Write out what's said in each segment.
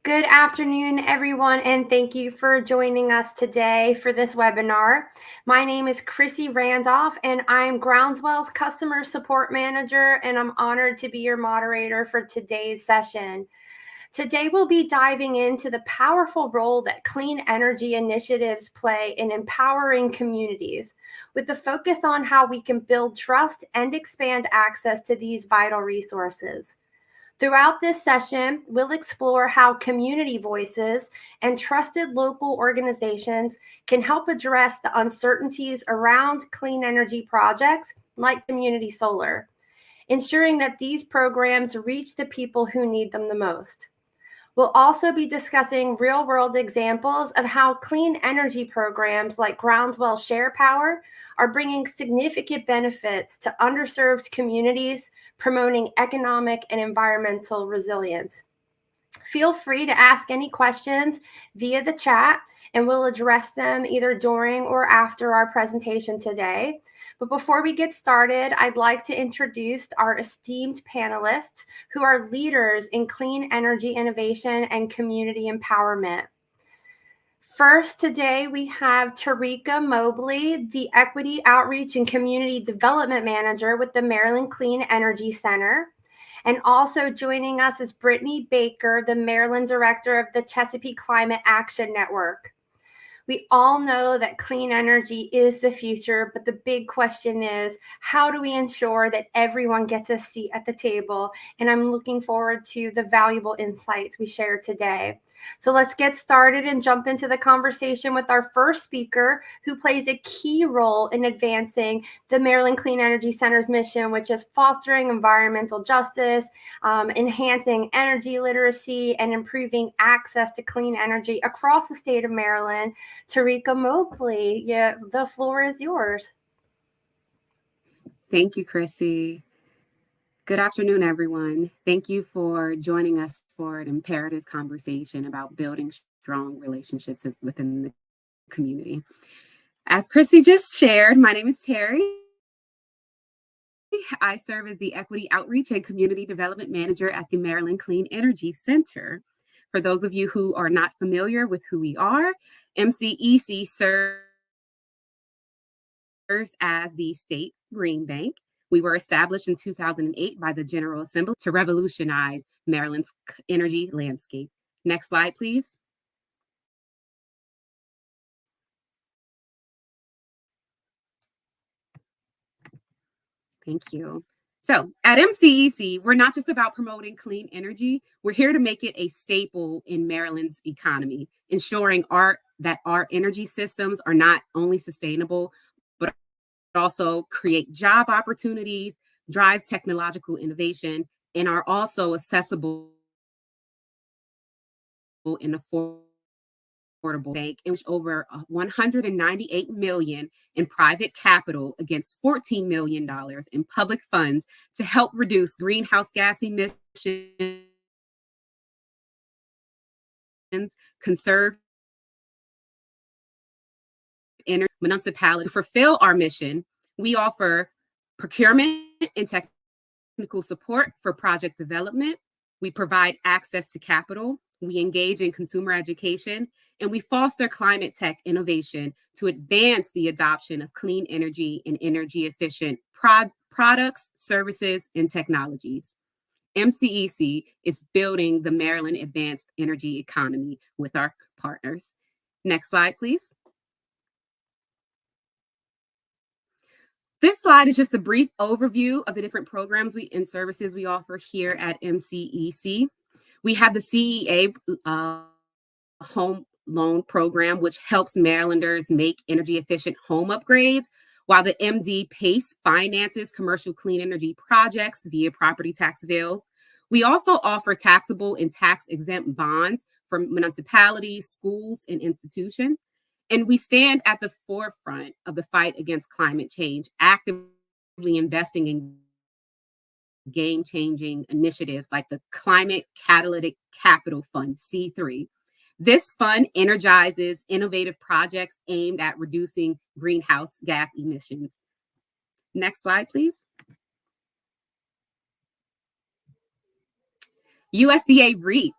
Good afternoon, everyone, and thank you for joining us today for this webinar. My name is Chrissy Randolph, and I'm Groundswell's Customer Support Manager, and I'm honored to be your moderator for today's session. Today, we'll be diving into the powerful role that clean energy initiatives play in empowering communities, with the focus on how we can build trust and expand access to these vital resources. Throughout this session, we'll explore how community voices and trusted local organizations can help address the uncertainties around clean energy projects like community solar, ensuring that these programs reach the people who need them the most. We'll also be discussing real-world examples of how clean energy programs like Groundswell SharePower are bringing significant benefits to underserved communities, promoting economic and environmental resilience. Feel free to ask any questions via the chat, and we'll address them either during or after our presentation today. But before we get started, I'd like to introduce our esteemed panelists who are leaders in clean energy innovation and community empowerment. First, today we have Tarika Mobley, the Equity Outreach and Community Development Manager with the Maryland Clean Energy Center. And also joining us is Brittany Baker, the Maryland Director of the Chesapeake Climate Action Network. We all know that clean energy is the future, but the big question is, how do we ensure that everyone gets a seat at the table? And I'm looking forward to the valuable insights we share today. So let's get started and jump into the conversation with our first speaker, who plays a key role in advancing the Maryland Clean Energy Center's mission, which is fostering environmental justice, enhancing energy literacy, and improving access to clean energy across the state of Maryland. Tarika Mobley, the floor is yours. Thank you, Chrissy. Good afternoon, everyone. Thank you for joining us for an imperative conversation about building strong relationships within the community. As Chrissy just shared, my name is Terry. I serve as the Equity Outreach and Community Development Manager at the Maryland Clean Energy Center. For those of you who are not familiar with who we are, MCEC serves as the state green bank. We were established in 2008 by the General Assembly to revolutionize Maryland's energy landscape. Next slide, please. Thank you. So at MCEC, we're not just about promoting clean energy. We're here to make it a staple in Maryland's economy, ensuring that our energy systems are not only sustainable, but also create job opportunities, drive technological innovation, and are also accessible and affordable bank, in which over 198 million in private capital against $14 million in public funds to help reduce greenhouse gas emissions, conserve energy. Municipality. To fulfill our mission, we offer procurement and technical support for project development. We provide access to capital. We engage in consumer education, and we foster climate tech innovation to advance the adoption of clean energy and energy efficient products, services, and technologies. MCEC is building the Maryland advanced energy economy with our partners. Next slide, please. This slide is just a brief overview of the different programs and services we offer here at MCEC. We have the CEA Home Loan Program, which helps Marylanders make energy efficient home upgrades, while the MD PACE finances commercial clean energy projects via property tax bills. We also offer taxable and tax-exempt bonds for municipalities, schools, and institutions. And we stand at the forefront of the fight against climate change, actively investing in game-changing initiatives like the Climate Catalytic Capital Fund, C3. This fund energizes innovative projects aimed at reducing greenhouse gas emissions. Next slide, please. USDA REAP.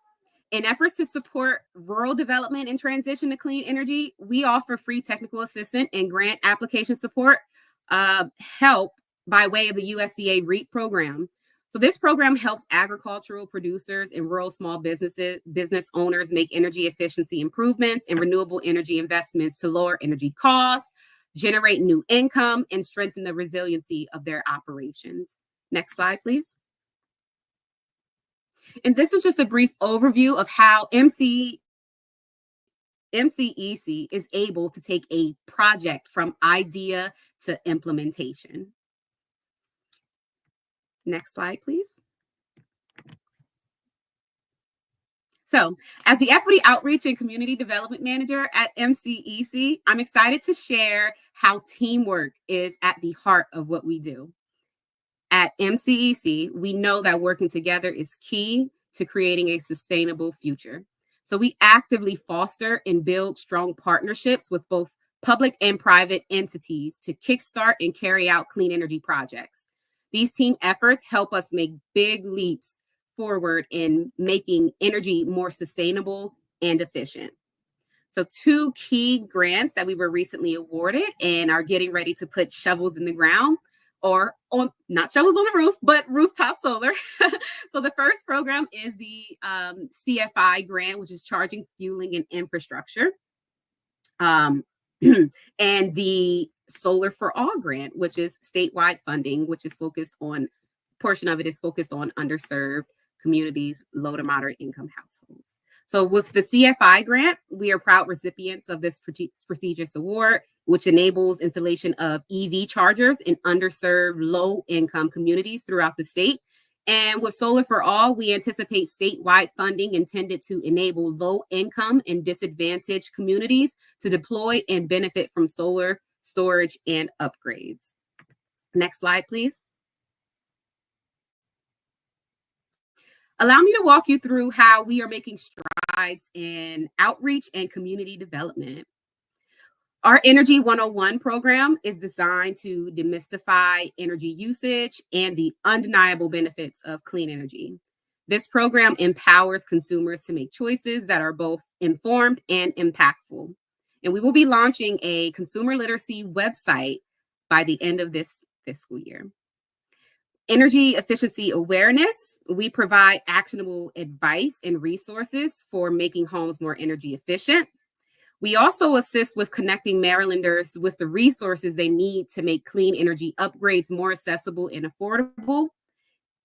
In efforts to support rural development and transition to clean energy, we offer free technical assistance and grant application support help by way of the USDA REAP program. So this program helps agricultural producers and rural small business owners make energy efficiency improvements and renewable energy investments to lower energy costs, generate new income, and strengthen the resiliency of their operations. Next slide, please. And this is just a brief overview of how MCEC is able to take a project from idea to implementation. Next slide, please. So, as the Equity Outreach and Community Development Manager at MCEC, I'm excited to share how teamwork is at the heart of what we do. At MCEC, we know that working together is key to creating a sustainable future. So we actively foster and build strong partnerships with both public and private entities to kickstart and carry out clean energy projects. These team efforts help us make big leaps forward in making energy more sustainable and efficient. So 2 key grants that we were recently awarded and are getting ready to put shovels in the ground, or on, not shovels on the roof, but rooftop solar. So the first program is the CFI grant, which is Charging, Fueling, and Infrastructure. And the Solar for All grant, which is statewide funding, which is focused on, portion of it is focused on underserved communities, low to moderate income households. So with the CFI grant, we are proud recipients of this prestigious award, which enables installation of EV chargers in underserved low-income communities throughout the state. And with Solar for All, we anticipate statewide funding intended to enable low-income and disadvantaged communities to deploy and benefit from solar storage and upgrades. Next slide, please. Allow me to walk you through how we are making strides in outreach and community development. Our Energy 101 program is designed to demystify energy usage and the undeniable benefits of clean energy. This program empowers consumers to make choices that are both informed and impactful. And we will be launching a consumer literacy website by the end of this fiscal year. Energy efficiency awareness. We provide actionable advice and resources for making homes more energy efficient. We also assist with connecting Marylanders with the resources they need to make clean energy upgrades more accessible and affordable.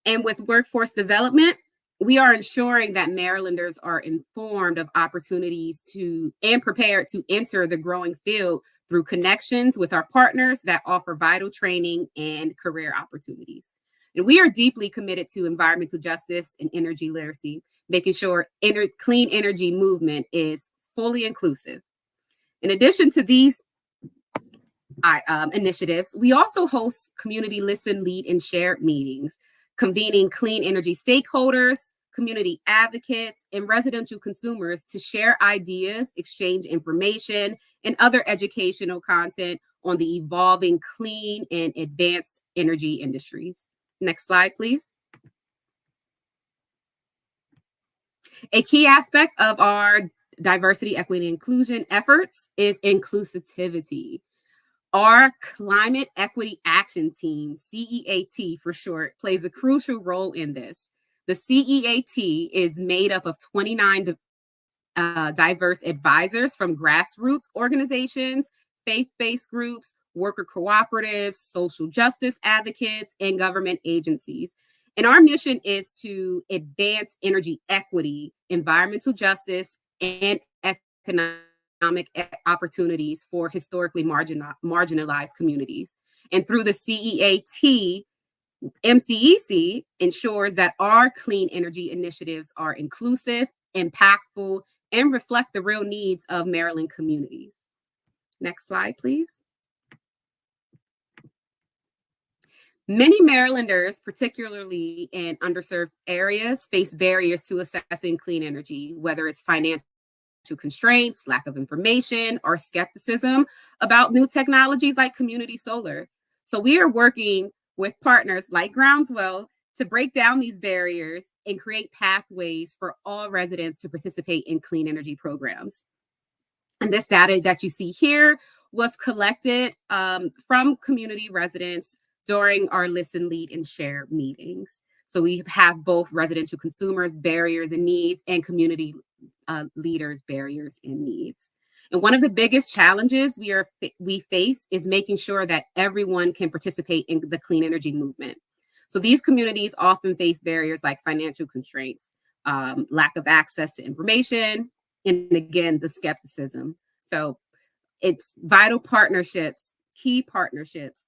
And with workforce development, we are ensuring that Marylanders are informed of opportunities to and prepared to enter the growing field through connections with our partners that offer vital training and career opportunities. And we are deeply committed to environmental justice and energy literacy, making sure clean energy movement is fully inclusive. In addition to these initiatives, we also host community listen, lead, and share meetings, convening clean energy stakeholders, community advocates, and residential consumers to share ideas, exchange information, and other educational content on the evolving clean and advanced energy industries. Next slide, please. A key aspect of our diversity, equity, and inclusion efforts is inclusivity. Our Climate Equity Action Team, CEAT for short, plays a crucial role in this. The CEAT is made up of 29 diverse advisors from grassroots organizations, faith-based groups, worker cooperatives, social justice advocates, and government agencies. And our mission is to advance energy equity, environmental justice, and economic opportunities for historically marginalized communities. And through the CEAT, MCEC ensures that our clean energy initiatives are inclusive, impactful, and reflect the real needs of Maryland communities. Next slide, please. Many Marylanders, particularly in underserved areas, face barriers to accessing clean energy, whether it's financial constraints, lack of information, or skepticism about new technologies like community solar. So we are working with partners like Groundswell to break down these barriers and create pathways for all residents to participate in clean energy programs. And this data that you see here was collected from community residents during our listen, lead, and share meetings. So we have both residential consumers, barriers and needs, and community leaders, barriers and needs. And one of the biggest challenges we face is making sure that everyone can participate in the clean energy movement. So these communities often face barriers like financial constraints, lack of access to information, and again, the skepticism. So it's vital partnerships, key partnerships,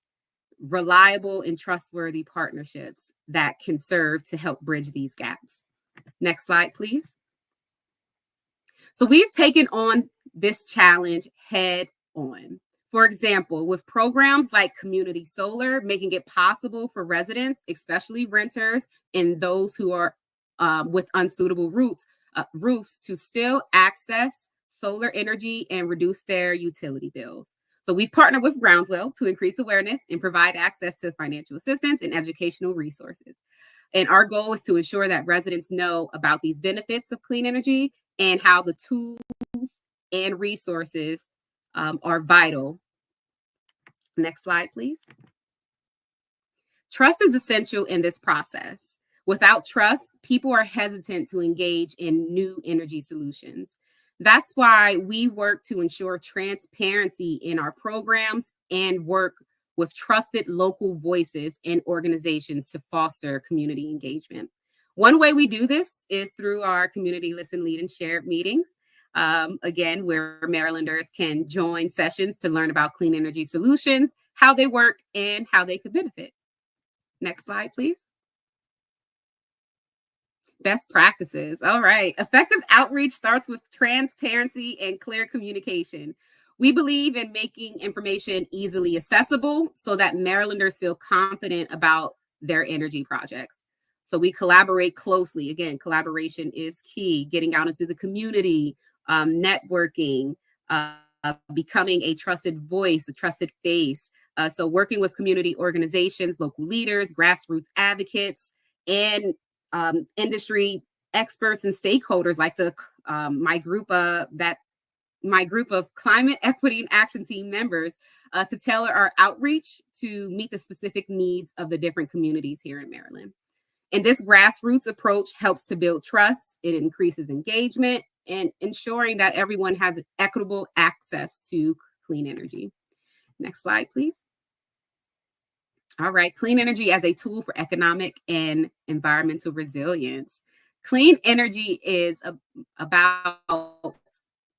reliable and trustworthy partnerships that can serve to help bridge these gaps. Next slide, please. So we've taken on this challenge head on. For example, with programs like Community Solar, making it possible for residents, especially renters and those who are with unsuitable roofs to still access solar energy and reduce their utility bills. So we've partnered with Groundswell to increase awareness and provide access to financial assistance and educational resources. And our goal is to ensure that residents know about these benefits of clean energy and how the tools and resources are vital. Next slide, please. Trust is essential in this process. Without trust, people are hesitant to engage in new energy solutions. That's why we work to ensure transparency in our programs and work with trusted local voices and organizations to foster community engagement. One way we do this is through our community listen, lead, and share meetings. Again, where Marylanders can join sessions to learn about clean energy solutions, how they work, and how they could benefit. Next slide, please. Best practices. All right. Effective outreach starts with transparency and clear communication. We believe in making information easily accessible so that Marylanders feel confident about their energy projects. So we collaborate closely. Again, collaboration is key. Getting out into the community, networking, becoming a trusted voice, a trusted face. So working with community organizations, local leaders, grassroots advocates, and industry experts and stakeholders like my group of climate equity and action team members to tailor our outreach to meet the specific needs of the different communities here in Maryland. And this grassroots approach helps to build trust. It increases engagement and ensuring that everyone has equitable access to clean energy. Next slide, please. All right, clean energy as a tool for economic and environmental resilience. Clean energy is about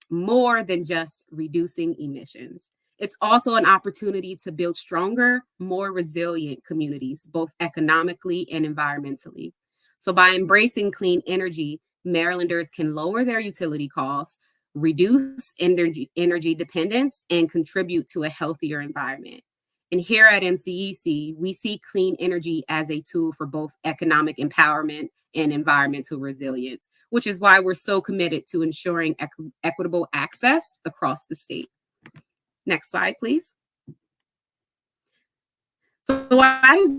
more than just reducing emissions. It's also an opportunity to build stronger, more resilient communities, both economically and environmentally. So by embracing clean energy, Marylanders can lower their utility costs, reduce energy dependence, and contribute to a healthier environment. And here at MCEC, we see clean energy as a tool for both economic empowerment and environmental resilience, which is why we're so committed to ensuring equitable access across the state. Next slide, please. So why does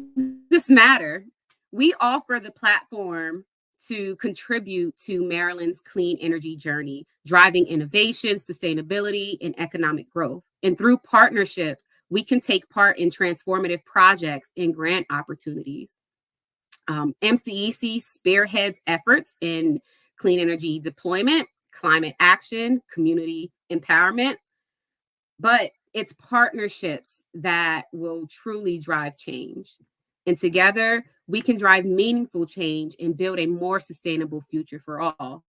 this matter? We offer the platform to contribute to Maryland's clean energy journey, driving innovation, sustainability, and economic growth. And through partnerships, we can take part in transformative projects and grant opportunities. MCEC spearheads efforts in clean energy deployment, climate action, community empowerment, but it's partnerships that will truly drive change. And together, we can drive meaningful change and build a more sustainable future for all.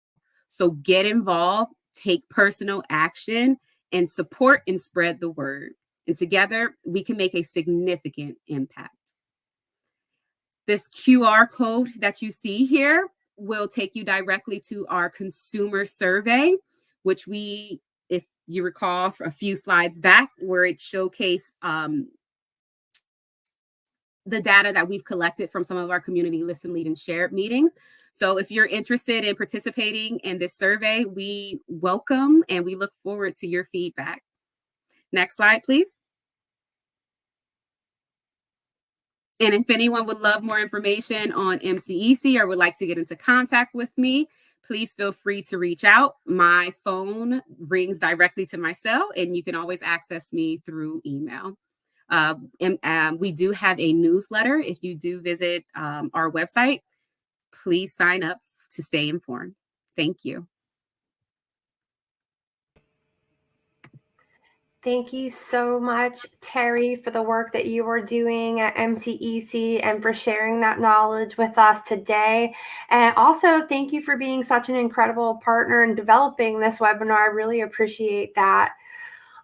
So get involved, take personal action, and support and spread the word. And together, we can make a significant impact. This QR code that you see here will take you directly to our consumer survey, which we, if you recall, for a few slides back, where it showcased the data that we've collected from some of our community listen, lead, and share meetings. So if you're interested in participating in this survey, we welcome and we look forward to your feedback. Next slide, please. And if anyone would love more information on MCEC or would like to get into contact with me, please feel free to reach out. My phone rings directly to my cell, and you can always access me through email. We do have a newsletter. If you do visit our website, please sign up to stay informed. Thank you. Thank you so much, Terry, for the work that you are doing at MCEC and for sharing that knowledge with us today. And also, thank you for being such an incredible partner in developing this webinar. I really appreciate that.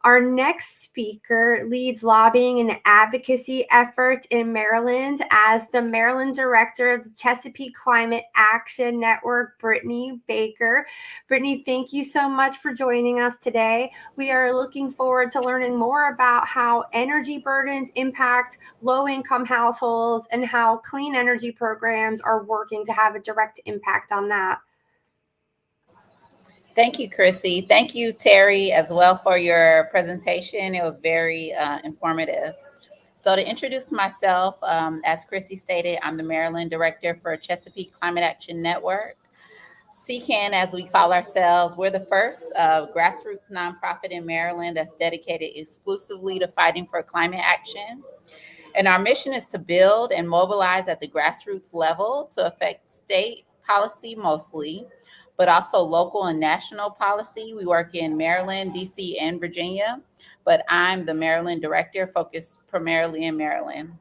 Our next speaker leads lobbying and advocacy efforts in Maryland as the Maryland Director of the Chesapeake Climate Action Network, Brittany Baker. Brittany, thank you so much for joining us today. We are looking forward to learning more about how energy burdens impact low-income households and how clean energy programs are working to have a direct impact on that. Thank you, Chrissy. Thank you, Terry, as well for your presentation. It was very informative. So to introduce myself, as Chrissy stated, I'm the Maryland Director for Chesapeake Climate Action Network. CCAN, as we call ourselves, we're the first grassroots nonprofit in Maryland that's dedicated exclusively to fighting for climate action. And our mission is to build and mobilize at the grassroots level to affect state policy mostly, but also local and national policy. We work in Maryland, DC, and Virginia, but I'm the Maryland Director, focused primarily in Maryland.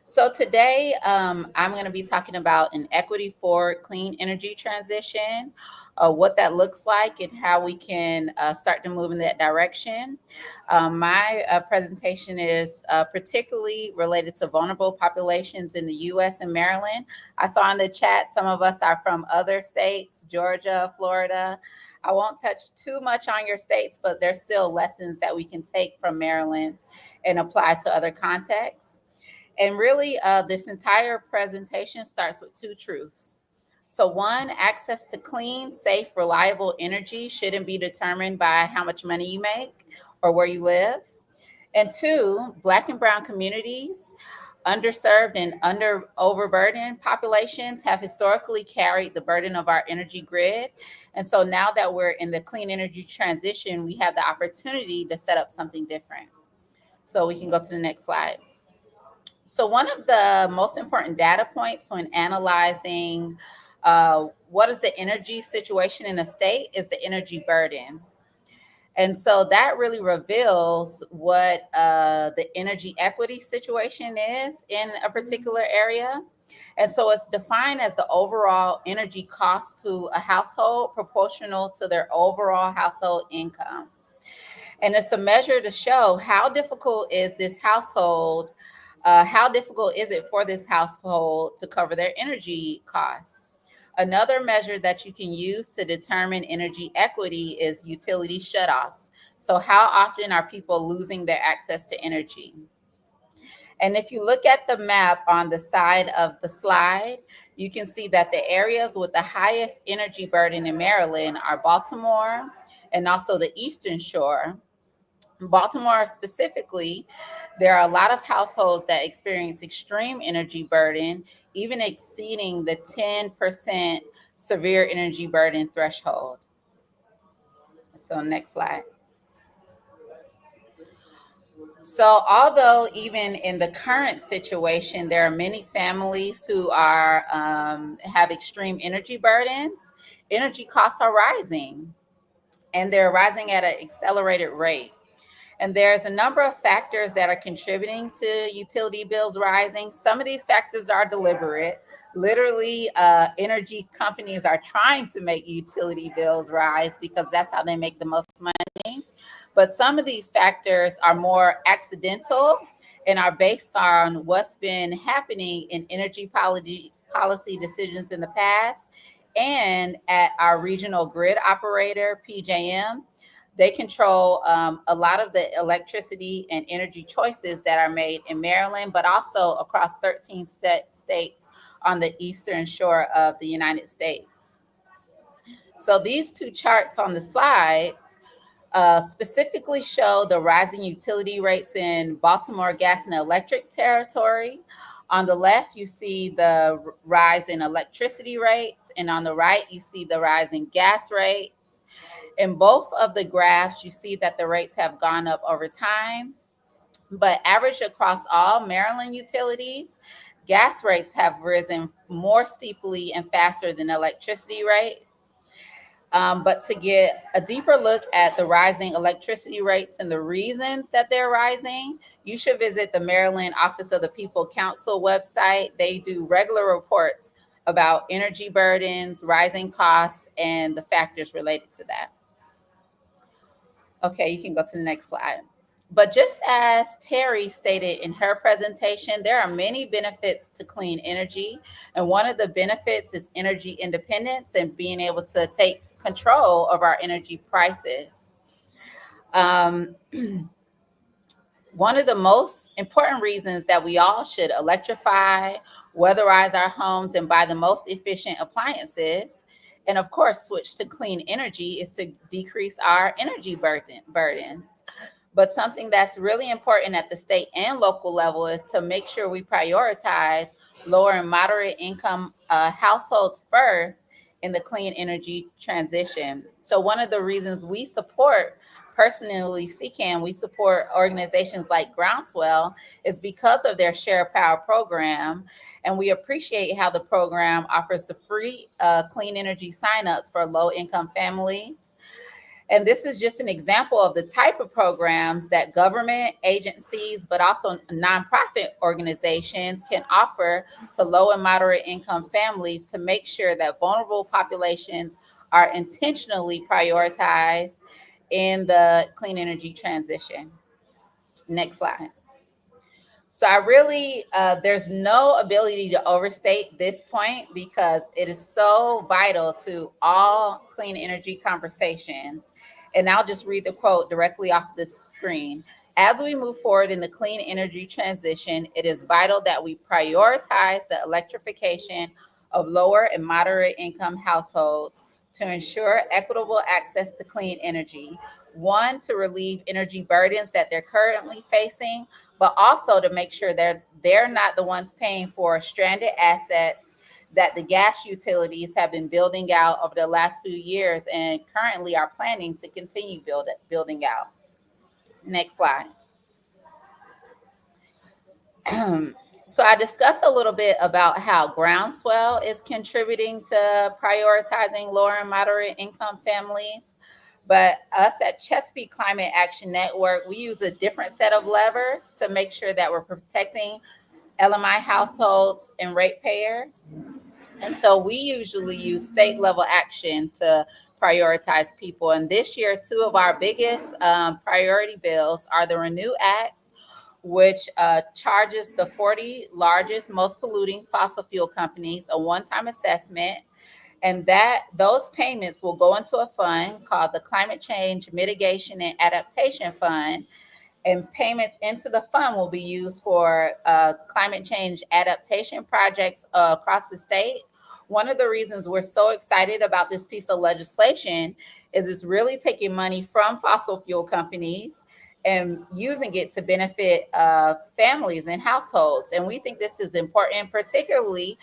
So today, I'm going to be talking about an equity for clean energy transition, what that looks like and how we can start to move in that direction. My presentation is particularly related to vulnerable populations in the U.S. and Maryland. I saw in the chat some of us are from other states, Georgia, Florida. I won't touch too much on your states, but there's still lessons that we can take from Maryland and apply to other contexts. And really, this entire presentation starts with two truths. So one, access to clean, safe, reliable energy shouldn't be determined by how much money you make or where you live. And two, Black and Brown communities, underserved and overburdened populations have historically carried the burden of our energy grid. And so now that we're in the clean energy transition, we have the opportunity to set up something different. So we can go to the next slide. So one of the most important data points when analyzing what is the energy situation in a state is the energy burden. And so that really reveals what the energy equity situation is in a particular area. And so it's defined as the overall energy cost to a household proportional to their overall household income. And it's a measure to show how difficult is this household, how difficult is it for this household to cover their energy costs? Another measure that you can use to determine energy equity is utility shutoffs. So how often are people losing their access to energy? And if you look at the map on the side of the slide, you can see that the areas with the highest energy burden in Maryland are Baltimore and also the Eastern Shore. Baltimore specifically, there are a lot of households that experience extreme energy burden, even exceeding the 10% severe energy burden threshold. So next slide. So although even in the current situation, there are many families who are have extreme energy burdens, energy costs are rising, and they're rising at an accelerated rate. And there's a number of factors that are contributing to utility bills rising. Some of these factors are deliberate. Literally, energy companies are trying to make utility bills rise because that's how they make the most money. But some of these factors are more accidental and are based on what's been happening in energy policy decisions in the past and at our regional grid operator, PJM. They control a lot of the electricity and energy choices that are made in Maryland, but also across 13 states on the eastern shore of the United States. So these two charts on the slides specifically show the rising utility rates in Baltimore gas and electric territory. On the left, you see the rise in electricity rates, and on the right, you see the rise in gas rates. In both of the graphs, you see that the rates have gone up over time, but averaged across all Maryland utilities, gas rates have risen more steeply and faster than electricity rates. But to get a deeper look at the rising electricity rates and the reasons that they're rising, you should visit the Maryland Office of the People Council website. They do regular reports about energy burdens, rising costs, and the factors related to that. Okay, you can go to the next slide. But just as Terry stated in her presentation, there are many benefits to clean energy. And one of the benefits is energy independence and being able to take control of our energy prices. One of the most important reasons that we all should electrify, weatherize our homes, and buy the most efficient appliances, and of course, switch to clean energy, is to decrease our energy burdens. But something that's really important at the state and local level is to make sure we prioritize lower and moderate income households first in the clean energy transition. So one of the reasons we support, personally, CCAN, we support organizations like Groundswell, is because of their SharePower program. And we appreciate how the program offers the free clean energy signups for low income families. And this is just an example of the type of programs that government agencies, but also nonprofit organizations can offer to low and moderate income families to make sure that vulnerable populations are intentionally prioritized in the clean energy transition. Next slide. So I really, there's no ability to overstate this point because it is so vital to all clean energy conversations. And I'll just read the quote directly off the screen. As we move forward in the clean energy transition, it is vital that we prioritize the electrification of lower and moderate income households to ensure equitable access to clean energy. One, to relieve energy burdens that they're currently facing, but also to make sure they're not the ones paying for stranded assets that the gas utilities have been building out over the last few years and currently are planning to continue building out. Next slide. So I discussed a little bit about how Groundswell is contributing to prioritizing lower and moderate income families. But us at Chesapeake Climate Action Network, we use a different set of levers to make sure that we're protecting LMI households and ratepayers. And so we usually use state level action to prioritize people. And this year, two of our biggest priority bills are the Renew Act, which charges the 40 largest, most polluting fossil fuel companies a one-time assessment. And those payments will go into a fund called the Climate Change Mitigation and Adaptation Fund. And payments into the fund will be used for climate change adaptation projects across the state. One of the reasons we're so excited about this piece of legislation is it's really taking money from fossil fuel companies and using it to benefit families and households. And we think this is important, particularly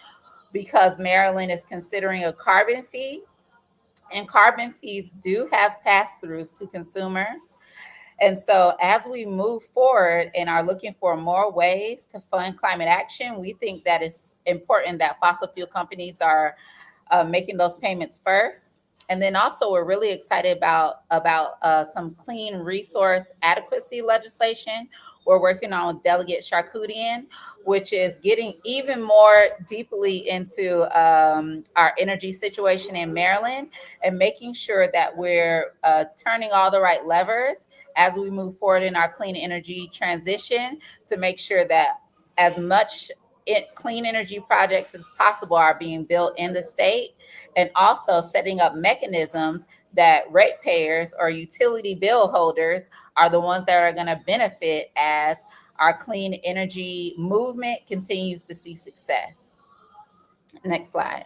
because Maryland is considering a carbon fee, and carbon fees do have pass-throughs to consumers. And so as we move forward and are looking for more ways to fund climate action, we think that it's important that fossil fuel companies are making those payments first. And then also we're really excited about some clean resource adequacy legislation we're working on with Delegate Charkoudian, which is getting even more deeply into our energy situation in Maryland and making sure that we're turning all the right levers as we move forward in our clean energy transition to make sure that as much clean energy projects as possible are being built in the state, and also setting up mechanisms that ratepayers or utility bill holders are the ones that are going to benefit as our clean energy movement continues to see success. Next slide.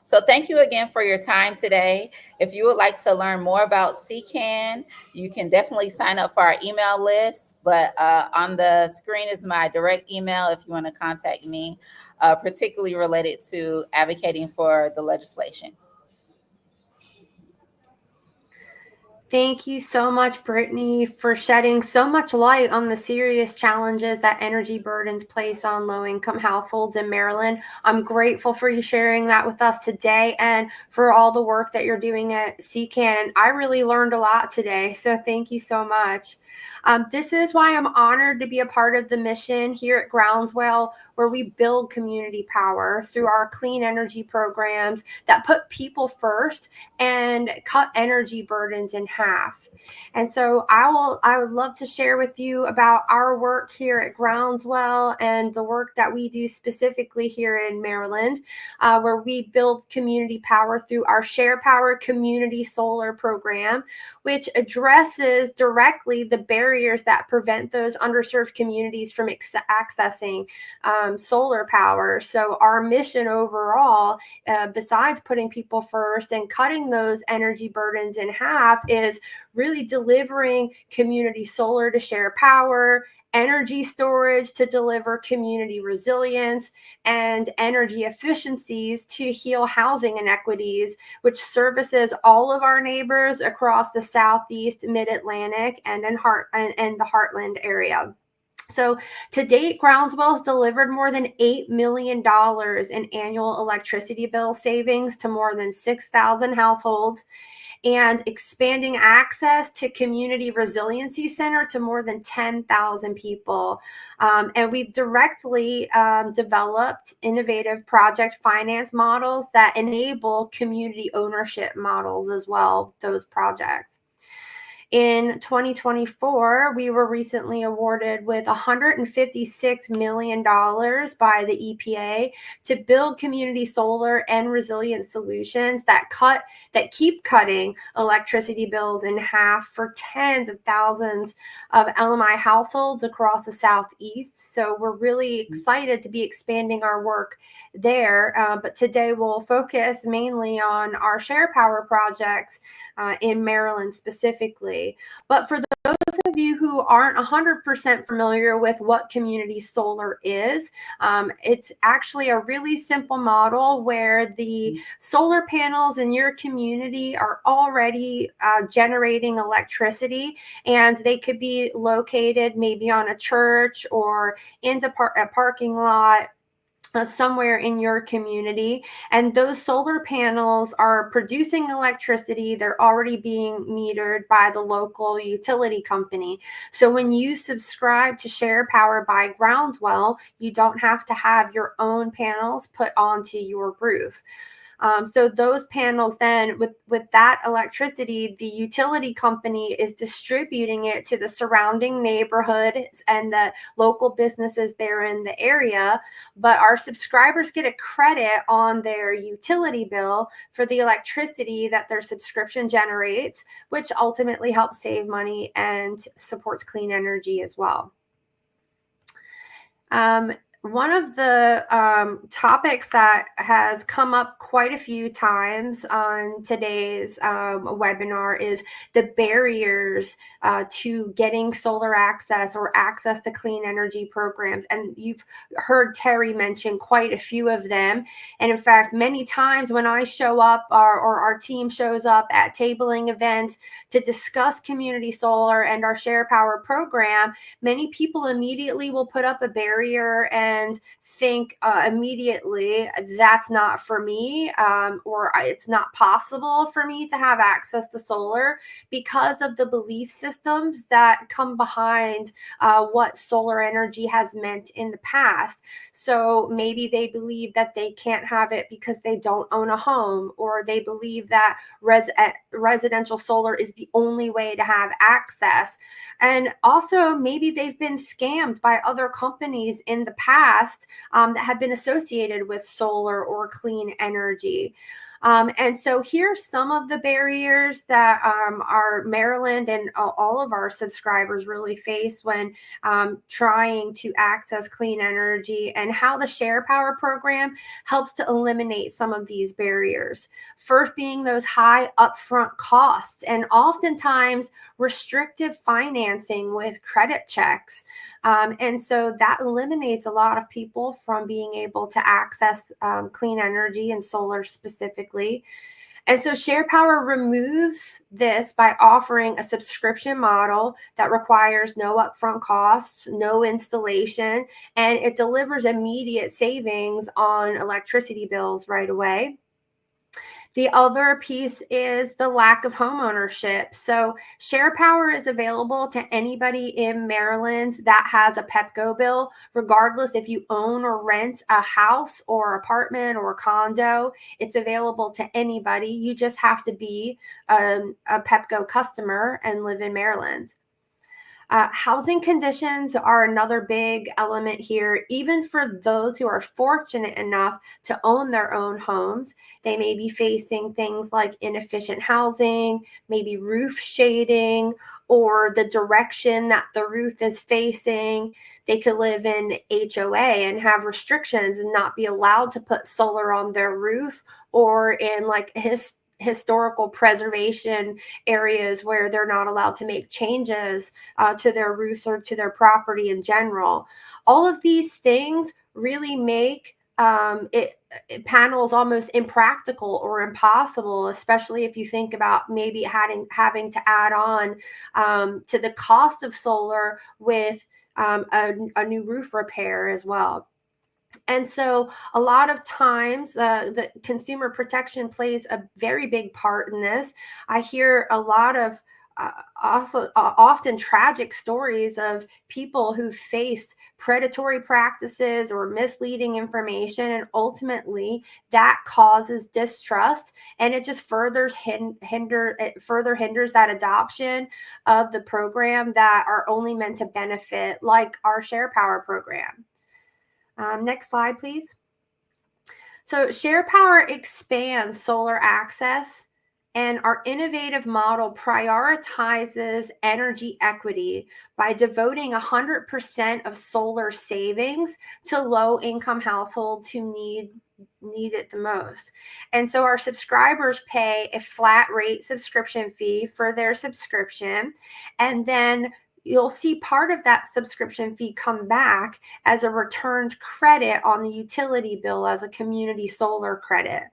So thank you again for your time today. If you would like to learn more about CCAN, you can definitely sign up for our email list. But on the screen is my direct email if you want to contact me, particularly related to advocating for the legislation. Thank you so much, Brittany, for shedding so much light on the serious challenges that energy burdens place on low-income households in Maryland. I'm grateful for you sharing that with us today and for all the work that you're doing at CCAN. I really learned a lot today, so thank you so much. This is why I'm honored to be a part of the mission here at Groundswell, where we build community power through our clean energy programs that put people first and cut energy burdens in half. And so I would love to share with you about our work here at Groundswell and the work that we do specifically here in Maryland, where we build community power through our SharePower community solar program, which addresses directly the barriers that prevent those underserved communities from accessing solar power. So our mission overall, besides putting people first and cutting those energy burdens in half, is really delivering community solar to share power, energy storage to deliver community resilience, and energy efficiencies to heal housing inequities, which services all of our neighbors across the Southeast, Mid-Atlantic, and the Heartland area. So to date, Groundswell has delivered more than $8 million in annual electricity bill savings to more than 6,000 households, and expanding access to Community Resiliency Center to more than 10,000 people. And we've directly developed innovative project finance models that enable community ownership models as well, those projects. In 2024, we were recently awarded with $156 million by the EPA to build community solar and resilient solutions that keep cutting electricity bills in half for tens of thousands of LMI households across the Southeast. So we're really excited to be expanding our work there. But today we'll focus mainly on our SharePower projects in Maryland specifically. But for those of you who aren't 100% familiar with what community solar is, it's actually a really simple model where the solar panels in your community are already generating electricity, and they could be located maybe on a church or into a parking lot, somewhere in your community, and those solar panels are producing electricity. They're already being metered by the local utility company. So when you subscribe to SharePower by Groundswell, you don't have to have your own panels put onto your roof. So those panels then, with that electricity, the utility company is distributing it to the surrounding neighborhoods and the local businesses there in the area. But our subscribers get a credit on their utility bill for the electricity that their subscription generates, which ultimately helps save money and supports clean energy as well. One of the topics that has come up quite a few times on today's webinar is the barriers to getting solar access or access to clean energy programs. And you've heard Terry mention quite a few of them. And in fact, many times when I show up or our team shows up at tabling events to discuss community solar and our SharePower program, many people immediately will put up a barrier and think immediately that's not for me, or it's not possible for me to have access to solar because of the belief systems that come behind what solar energy has meant in the past. So maybe they believe that they can't have it because they don't own a home, or they believe that residential solar is the only way to have access. And also maybe they've been scammed by other companies in the past past that have been associated with solar or clean energy. And so here's some of the barriers that our Maryland and all of our subscribers really face when trying to access clean energy, and how the SharePower program helps to eliminate some of these barriers. First being those high upfront costs and oftentimes restrictive financing with credit checks. And so that eliminates a lot of people from being able to access clean energy and solar specifically. And so SharePower removes this by offering a subscription model that requires no upfront costs, no installation, and it delivers immediate savings on electricity bills right away. The other piece is the lack of homeownership. So SharePower is available to anybody in Maryland that has a PEPCO bill, regardless if you own or rent a house or apartment or condo. It's available to anybody. You just have to be a PEPCO customer and live in Maryland. Housing conditions are another big element here. Even for those who are fortunate enough to own their own homes, they may be facing things like inefficient housing, maybe roof shading, or the direction that the roof is facing. They could live in HOA and have restrictions and not be allowed to put solar on their roof, or in like historical preservation areas where they're not allowed to make changes to their roofs or to their property in general. All of these things really make panels almost impractical or impossible, especially if you think about maybe having to add on to the cost of solar with a new roof repair as well. And so a lot of times the consumer protection plays a very big part in this. I hear a lot of often tragic stories of people who faced predatory practices or misleading information, and ultimately that causes distrust, and it just further hinders that adoption of the program that are only meant to benefit, like our SharePower program. Next slide, please. So SharePower expands solar access, and our innovative model prioritizes energy equity by devoting 100% of solar savings to low-income households who need it the most. And so our subscribers pay a flat rate subscription fee for their subscription, and then you'll see part of that subscription fee come back as a returned credit on the utility bill as a community solar credit.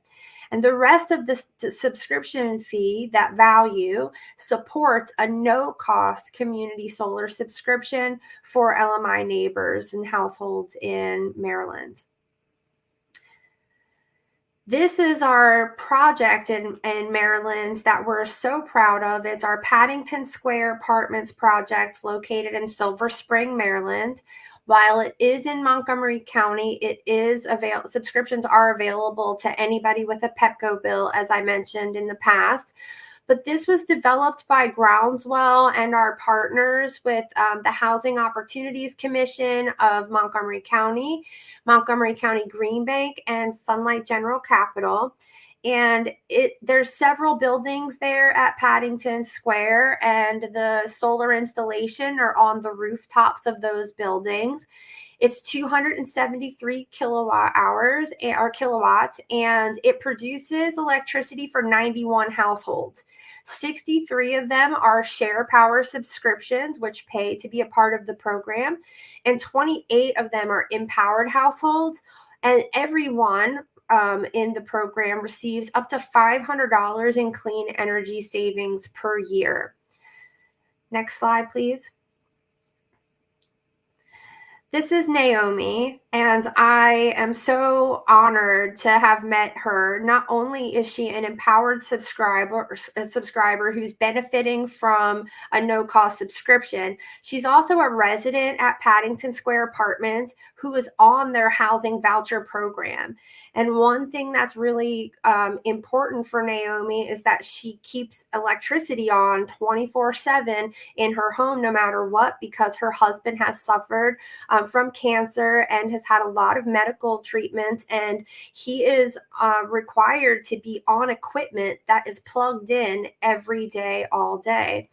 And the rest of the subscription fee, that value, supports a no-cost community solar subscription for LMI neighbors and households in Maryland. This is our project in Maryland that we're so proud of. It's our Paddington Square Apartments project located in Silver Spring, Maryland. While it is in Montgomery County, subscriptions are available to anybody with a PEPCO bill, as I mentioned in the past. But this was developed by Groundswell and our partners with the Housing Opportunities Commission of Montgomery County Green Bank, and Sunlight General Capital. And there's several buildings there at Paddington Square, and the solar installation are on the rooftops of those buildings. It's 273 kilowatts, and it produces electricity for 91 households. 63 of them are SharePower subscriptions, which pay to be a part of the program, and 28 of them are empowered households. And everyone in the program receives up to $500 in clean energy savings per year. Next slide, please. This is Naomi, and I am so honored to have met her. Not only is she an empowered subscriber who's benefiting from a no-cost subscription, she's also a resident at Paddington Square Apartments who is on their housing voucher program. And one thing that's really important for Naomi is that she keeps electricity on 24/7 in her home no matter what, because her husband has suffered from cancer and has had a lot of medical treatments, and he is required to be on equipment that is plugged in every day, all day.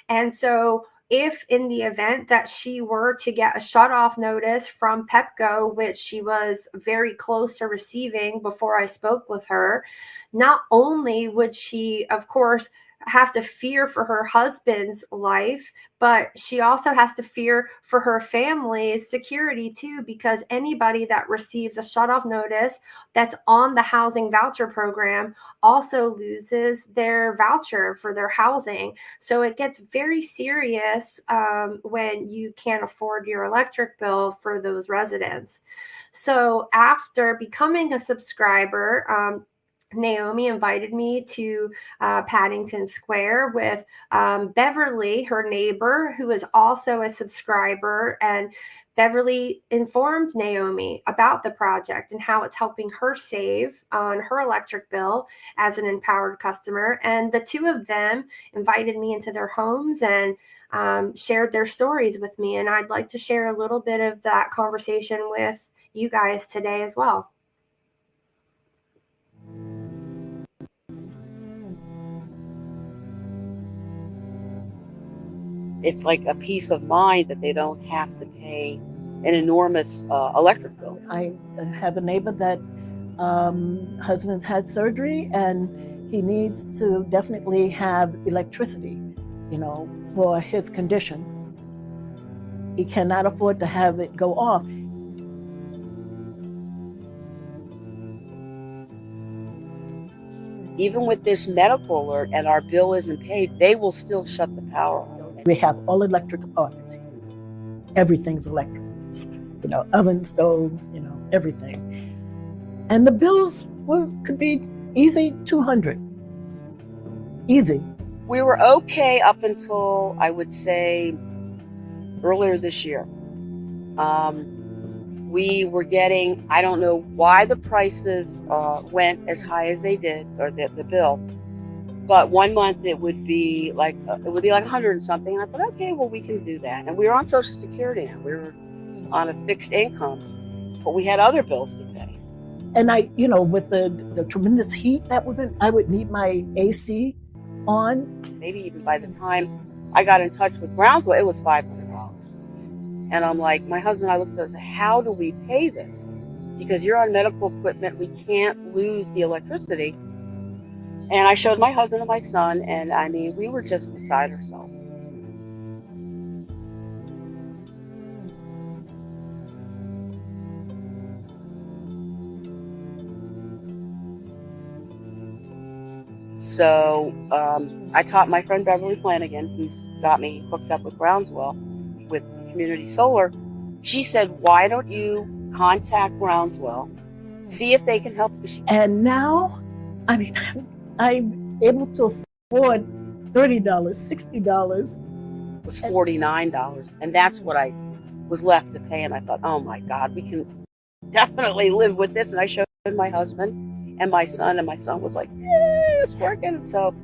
And so if in the event that she were to get a shutoff notice from Pepco, which she was very close to receiving before I spoke with her, not only would she, of course, have to fear for her husband's life, but she also has to fear for her family's security too, because anybody that receives a shutoff notice that's on the housing voucher program also loses their voucher for their housing. So it gets very serious when you can't afford your electric bill for those residents. So after becoming a subscriber, Naomi invited me to Paddington Square with Beverly, her neighbor, who is also a subscriber. And Beverly informed Naomi about the project and how it's helping her save on her electric bill as an empowered customer. And the two of them invited me into their homes and shared their stories with me. And I'd like to share a little bit of that conversation with you guys today as well. It's like a peace of mind that they don't have to pay an enormous electric bill. I have a neighbor that husband's had surgery, and he needs to definitely have electricity, for his condition. He cannot afford to have it go off. Even with this medical alert and our bill isn't paid, they will still shut the power off. We have all electric apartments here. Everything's electric. Oven, stove, everything. And the bills could be easy $200. Easy. We were okay up until, I would say, earlier this year. We were getting, I don't know why the prices went as high as they did, or the bill. But one month it would be like 100 and something. And I thought, okay, well, we can do that. And we were on Social Security now. We were on a fixed income, but we had other bills to pay. And I, with the tremendous heat that was in, I would need my AC on. Maybe even by the time I got in touch with Brownsville, it was $500. And I'm like, my husband and I looked at it, how do we pay this? Because you're on medical equipment, we can't lose the electricity. And I showed my husband and my son, and I mean, we were just beside ourselves. So I taught my friend Beverly Flanagan, who's got me hooked up with Brownsville, with Community Solar. She said, why don't you contact Brownsville, see if they can help you? And now, I mean, I'm able to afford $30, $60. It was $49, and that's what I was left to pay. And I thought, oh my God, we can definitely live with this. And I showed my husband and my son was like, yeah, it's working. So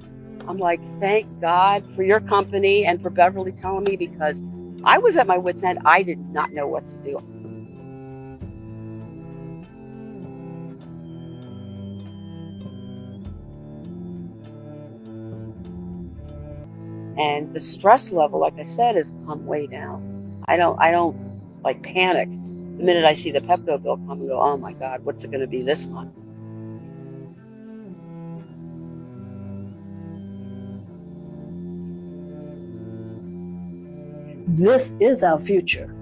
I'm like, thank God for your company and for Beverly telling me, because I was at my wit's end. I did not know what to do. And the stress level, like I said, has come way down. I don't like panic the minute I see the Pepco bill come and go, oh my God, what's it going to be this month? This is our future.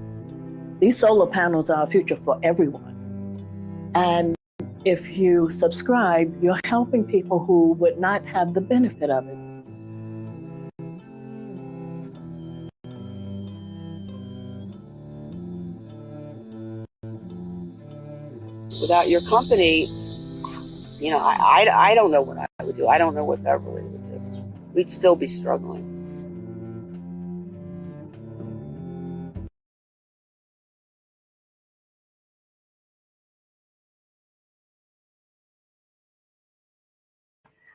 These solar panels are our future for everyone. And if you subscribe, you're helping people who would not have the benefit of it. Without your company, I don't know what I would do. I don't know what Beverly would do. We'd still be struggling.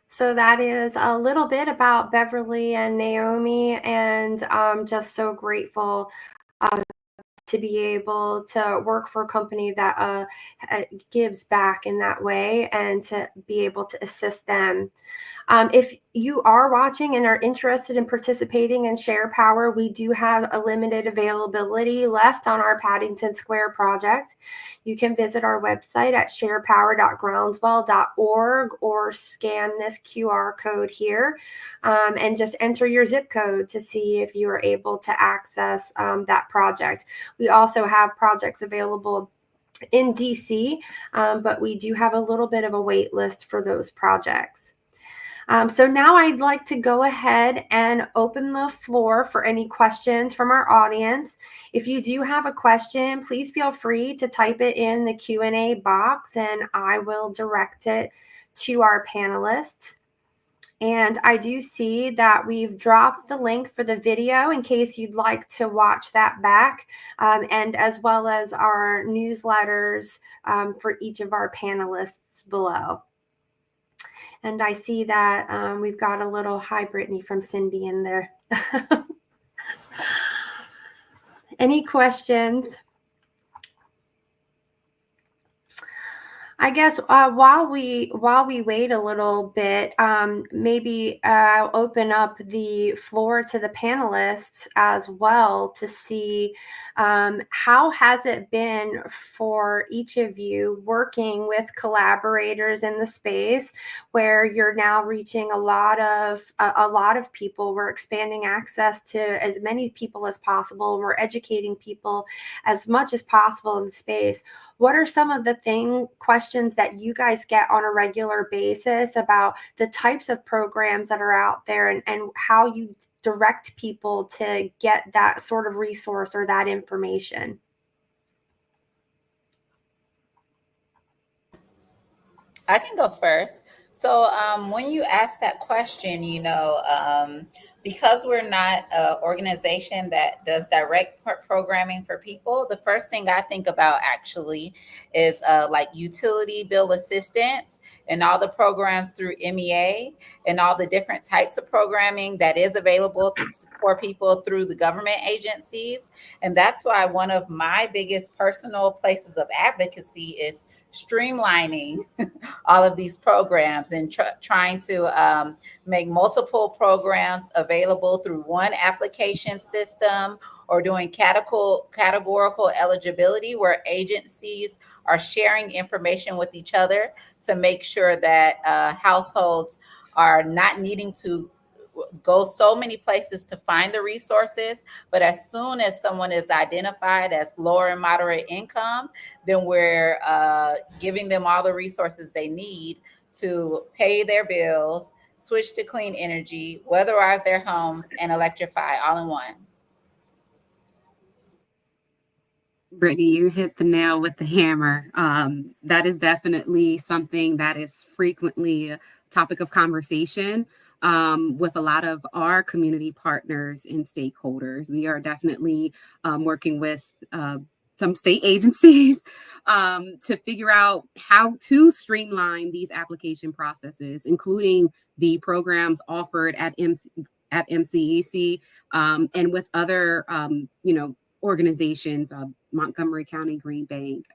So that is a little bit about Beverly and Naomi, and I'm just so grateful to be able to work for a company that gives back in that way and to be able to assist them. If you are watching and are interested in participating in SharePower, we do have a limited availability left on our Paddington Square project. You can visit our website at sharepower.groundswell.org or scan this QR code here and just enter your zip code to see if you are able to access that project. We also have projects available in DC, but we do have a little bit of a wait list for those projects. So now I'd like to go ahead and open the floor for any questions from our audience. If you do have a question, please feel free to type it in the Q&A box and I will direct it to our panelists. And I do see that we've dropped the link for the video in case you'd like to watch that back, and as well as our newsletters for each of our panelists below. And I see that we've got a little hi, Brittany, from Cindy in there. Any questions? I guess while we wait a little bit, maybe I'll open up the floor to the panelists as well to see how has it been for each of you working with collaborators in the space where you're now reaching a lot of people. We're expanding access to as many people as possible. We're educating people as much as possible in the space. What are some of the questions that you guys get on a regular basis about the types of programs that are out there and how you direct people to get that sort of resource or that information? I can go first. So when you ask that question, because we're not an organization that does direct programming for people, the first thing I think about actually is like utility bill assistance and all the programs through MEA and all the different types of programming that is available for people through the government agencies. And that's why one of my biggest personal places of advocacy is streamlining all of these programs and trying to make multiple programs available through one application system, or doing categorical eligibility where agencies are sharing information with each other to make sure that households are not needing to go so many places to find the resources, but as soon as someone is identified as lower and moderate income, then we're giving them all the resources they need to pay their bills, switch to clean energy, weatherize their homes, and electrify all in one. Brittany, you hit the nail with the hammer. That is definitely something that is frequently a topic of conversation with a lot of our community partners and stakeholders. We are definitely working with some state agencies to figure out how to streamline these application processes, including the programs offered at MCEC and with other, organizations, Montgomery County Green Bank,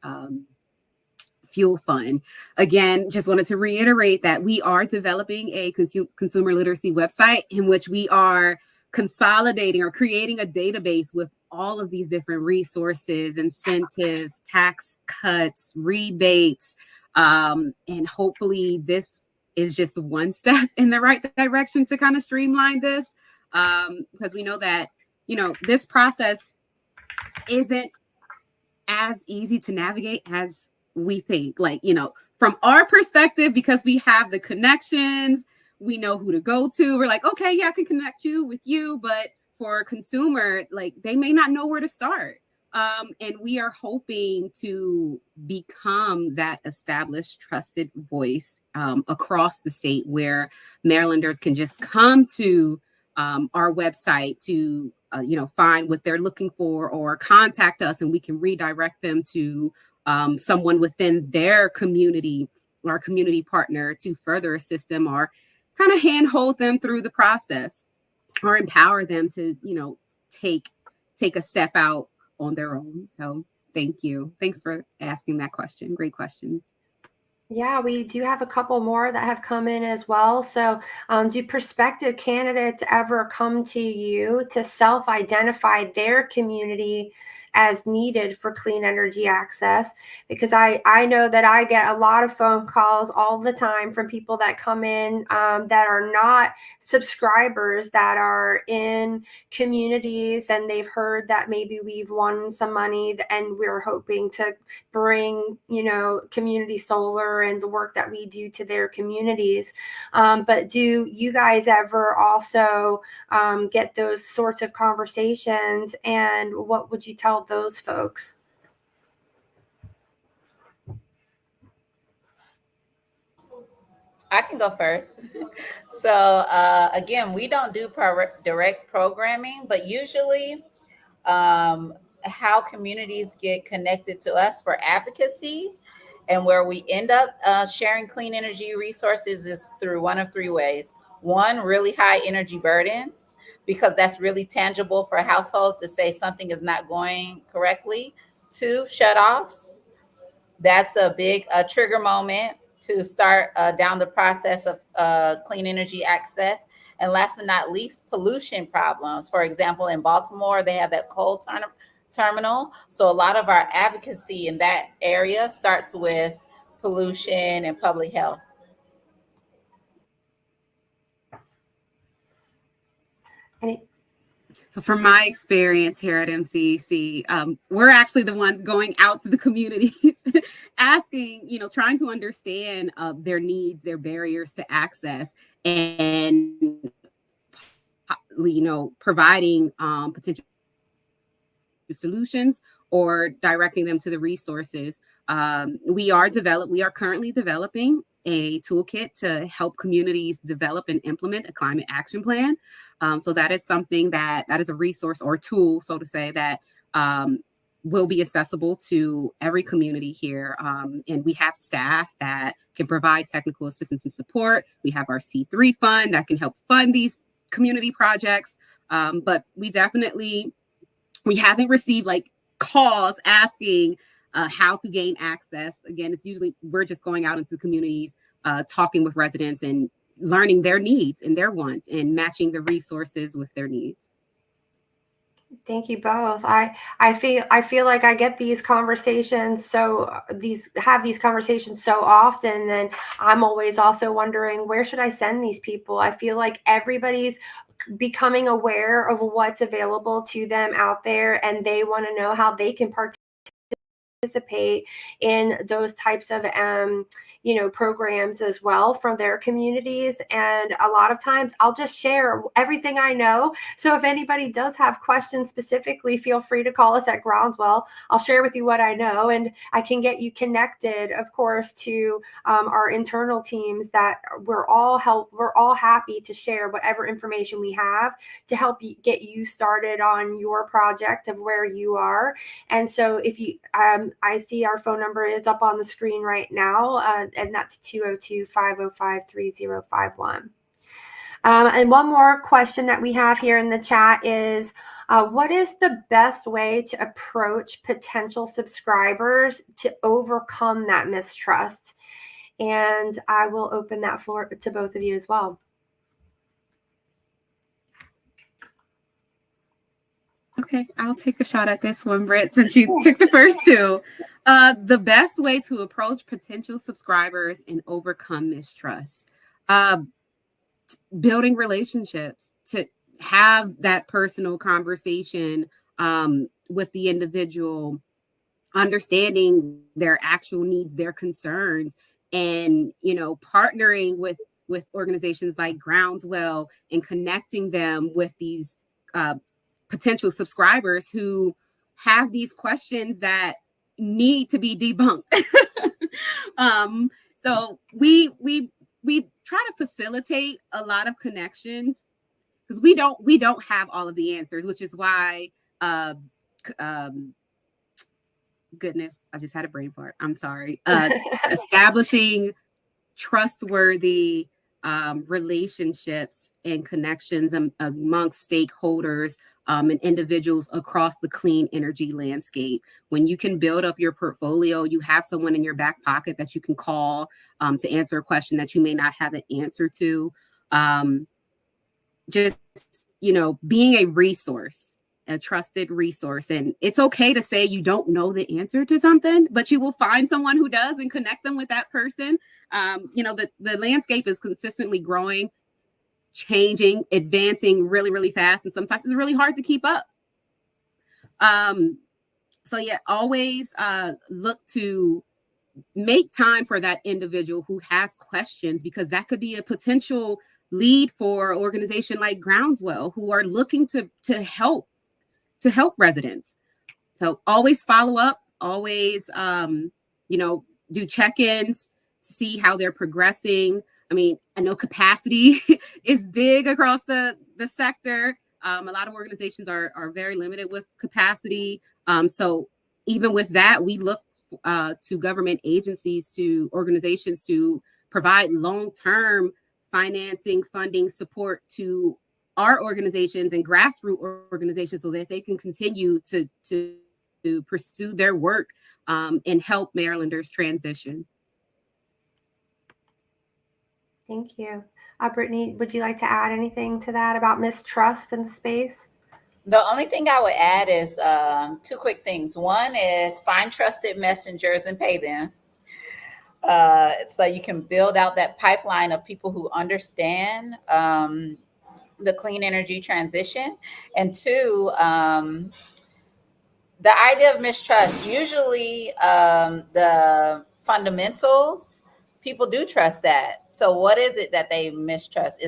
Fuel Fund. Again, just wanted to reiterate that we are developing a consumer literacy website in which we are consolidating or creating a database with all of these different resources, incentives, tax cuts, rebates, and hopefully this is just one step in the right direction to kind of streamline this, because we know that, this process isn't as easy to navigate as we think. From our perspective, because we have the connections, we know who to go to. We're like, okay, yeah, I can connect you with you. But for a consumer, they may not know where to start. And we are hoping to become that established, trusted voice across the state where Marylanders can just come to our website to find what they're looking for, or contact us and we can redirect them to someone within their community, our community partner, to further assist them or kind of handhold them through the process, or empower them to, take a step out on their own. So thank you. Thanks for asking that question. Great question. Yeah, we do have a couple more that have come in as well. So, do prospective candidates ever come to you to self-identify their community as needed for clean energy access? Because I know that I get a lot of phone calls all the time from people that come in that are not subscribers, that are in communities, and they've heard that maybe we've won some money and we're hoping to bring, community solar and the work that we do to their communities. But do you guys ever also get those sorts of conversations? And what would you tell those folks? I can go first. So again, we don't do direct programming, but usually how communities get connected to us for advocacy and where we end up sharing clean energy resources is through one of three ways. One, really high energy burdens, because that's really tangible for households to say something is not going correctly. Two, shutoffs. That's a big trigger moment to start down the process of clean energy access. And last but not least, pollution problems. For example, in Baltimore, they have that coal terminal. So a lot of our advocacy in that area starts with pollution and public health. So from my experience here at MCEC, we're actually the ones going out to the communities, asking, trying to understand their needs, their barriers to access, and, providing potential solutions or directing them to the resources. We are currently developing a toolkit to help communities develop and implement a climate action plan. So that is something that is a resource or tool, so to say, that will be accessible to every community here. And we have staff that can provide technical assistance and support. We have our C3 fund that can help fund these community projects. But we haven't received calls asking how to gain access. Again, it's usually we're just going out into communities, talking with residents and learning their needs and their wants and matching the resources with their needs. Thank you both. I feel like I get these conversations have these conversations so often, and I'm always also wondering, where should I send these people? I feel like everybody's becoming aware of what's available to them out there, and they want to know how they can participate in those types of programs as well from their communities. And a lot of times I'll just share everything I know. So if anybody does have questions specifically, feel free to call us at Groundswell. I'll share with you what I know, and I can get you connected, of course, to our internal teams that we're all happy to share whatever information we have to help you get you started on your project of where you are. And so if you I see our phone number is up on the screen right now, and that's 202-505-3051. And one more question that we have here in the chat is, what is the best way to approach potential subscribers to overcome that mistrust? And I will open that floor to both of you as well. Okay, I'll take a shot at this one, Britt, since you took the first two. The best way to approach potential subscribers and overcome mistrust. Building relationships, to have that personal conversation with the individual, understanding their actual needs, their concerns, and partnering with organizations like Groundswell and connecting them with these potential subscribers who have these questions that need to be debunked. So we try to facilitate a lot of connections because we don't have all of the answers, which is why goodness, I just had a brain fart. I'm sorry. Establishing trustworthy relationships and connections amongst stakeholders and individuals across the clean energy landscape. When you can build up your portfolio, you have someone in your back pocket that you can call to answer a question that you may not have an answer to. Just, being a resource, a trusted resource. And it's okay to say you don't know the answer to something, but you will find someone who does and connect them with that person. The landscape is consistently growing, changing, advancing really, really fast. And sometimes it's really hard to keep up. So yeah, always look to make time for that individual who has questions, because that could be a potential lead for an organization like Groundswell, who are looking to help residents. So always follow up, always do check-ins to see how they're progressing. I mean, I know capacity is big across the sector. A lot of organizations are very limited with capacity. So even with that, we look to government agencies, to organizations to provide long-term financing, funding, support to our organizations and grassroots organizations so that they can continue to pursue their work and help Marylanders transition. Thank you. Brittany, would you like to add anything to that about mistrust in the space? The only thing I would add is two quick things. One is find trusted messengers and pay them. So you can build out that pipeline of people who understand the clean energy transition. And two, the idea of mistrust, usually the fundamentals, people do trust that. So what is it that they mistrust?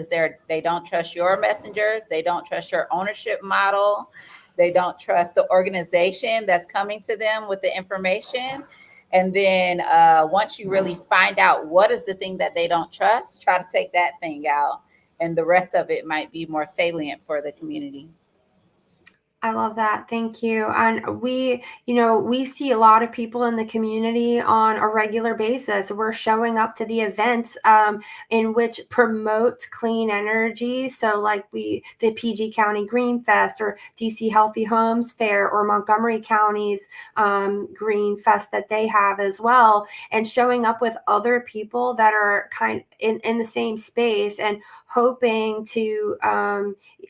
They don't trust your messengers, they don't trust your ownership model, they don't trust the organization that's coming to them with the information. And then once you really find out what is the thing that they don't trust, try to take that thing out, and the rest of it might be more salient for the community. I love that. Thank you. And we see a lot of people in the community on a regular basis. We're showing up to the events in which promotes clean energy. So like the PG County Green Fest, or DC Healthy Homes Fair, or Montgomery County's Green Fest that they have as well, and showing up with other people that are kind in the same space and hoping to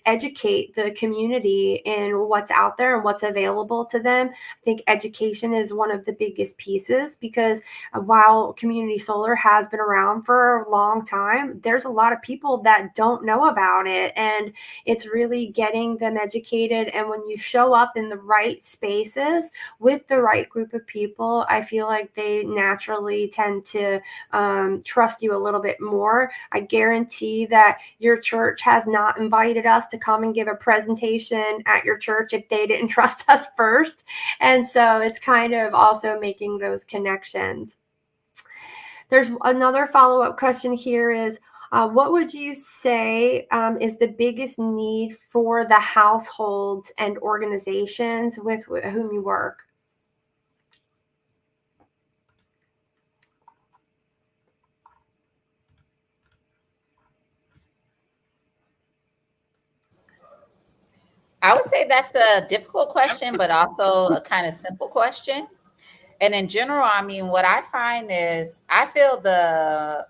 educate the community in what's out there and what's available to them. I think education is one of the biggest pieces, because while community solar has been around for a long time, there's a lot of people that don't know about it, and it's really getting them educated. And when you show up in the right spaces with the right group of people, I feel like they naturally tend to trust you a little bit more. I guarantee that your church has not invited us to come and give a presentation at your church if they didn't trust us first. And so it's kind of also making those connections. There's another follow-up question here is, what would you say is the biggest need for the households and organizations with whom you work? I would say that's a difficult question, but also a kind of simple question. And in general, I mean, what I find is I feel the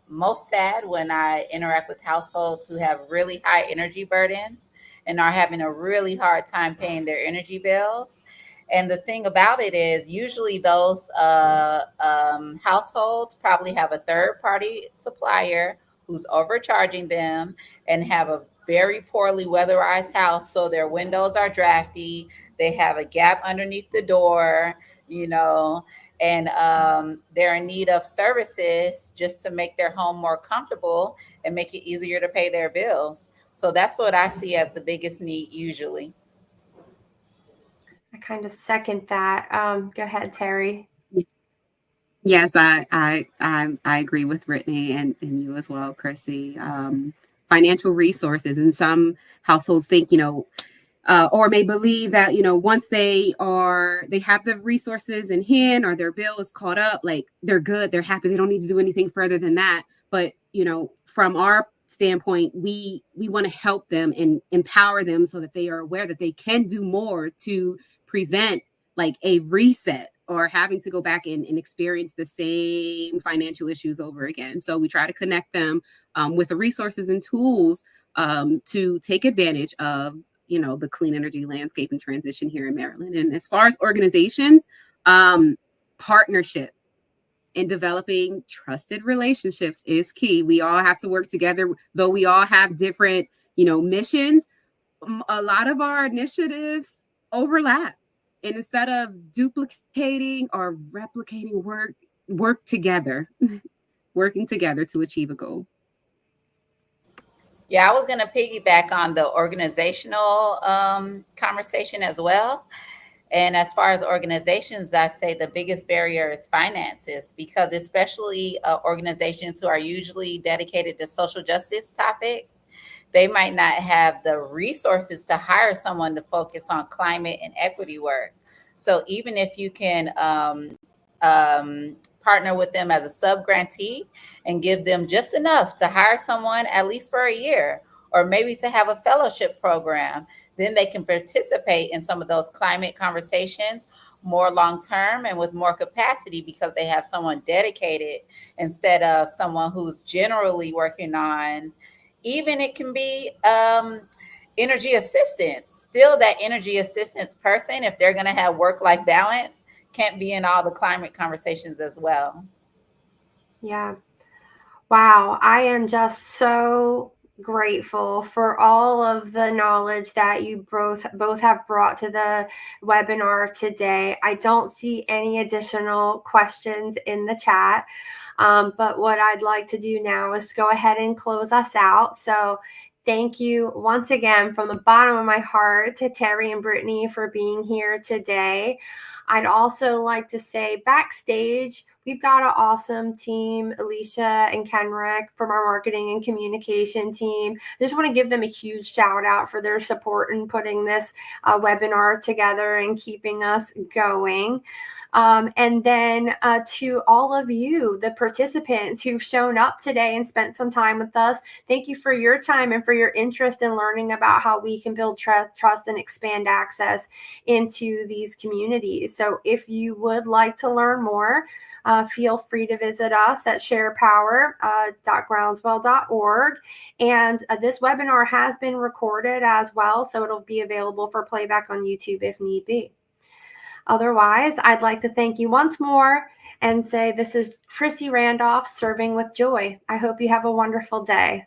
most sad when I interact with households who have really high energy burdens and are having a really hard time paying their energy bills. And the thing about it is usually those households probably have a third-party supplier who's overcharging them and have a very poorly weatherized house. So their windows are drafty. They have a gap underneath the door, and they're in need of services just to make their home more comfortable and make it easier to pay their bills. So that's what I see as the biggest need usually. I kind of second that. Go ahead, Terry. Yes, I agree with Brittany and you as well, Chrissy. Financial resources, and some households think, or may believe that, once they have the resources in hand or their bill is caught up, like they're good, they're happy, they don't need to do anything further than that. But, from our standpoint, we want to help them and empower them so that they are aware that they can do more to prevent like a reset or having to go back and experience the same financial issues over again. So we try to connect them with the resources and tools to take advantage of, you know, the clean energy landscape and transition here in Maryland. And as far as organizations, partnership and developing trusted relationships is key. We all have to work together, though we all have different, you know, missions. A lot of our initiatives overlap. And instead of duplicating or replicating work together, working together to achieve a goal. Yeah, I was going to piggyback on the organizational conversation as well. And as far as organizations, I say the biggest barrier is finances, because especially organizations who are usually dedicated to social justice topics, they might not have the resources to hire someone to focus on climate and equity work. So even if you can partner with them as a sub-grantee and give them just enough to hire someone at least for a year, or maybe to have a fellowship program, then they can participate in some of those climate conversations more long-term and with more capacity, because they have someone dedicated instead of someone who's generally working on, even it can be energy assistance. Still, that energy assistance person, if they're going to have work-life balance, can't be in all the climate conversations as well. Yeah. Wow. I am just so grateful for all of the knowledge that you both have brought to the webinar today. I don't see any additional questions in the chat, but what I'd like to do now is go ahead and close us out. So thank you once again from the bottom of my heart to Terry and Brittany for being here today. I'd also like to say backstage, we've got an awesome team, Alicia and Kenrick from our marketing and communication team. I just want to give them a huge shout out for their support in putting this webinar together and keeping us going. And then to all of you, the participants who've shown up today and spent some time with us, thank you for your time and for your interest in learning about how we can build trust and expand access into these communities. So if you would like to learn more, feel free to visit us at sharepower.groundswell.org. And this webinar has been recorded as well, so it'll be available for playback on YouTube if need be. Otherwise, I'd like to thank you once more and say this is Chrissy Randolph serving with joy. I hope you have a wonderful day.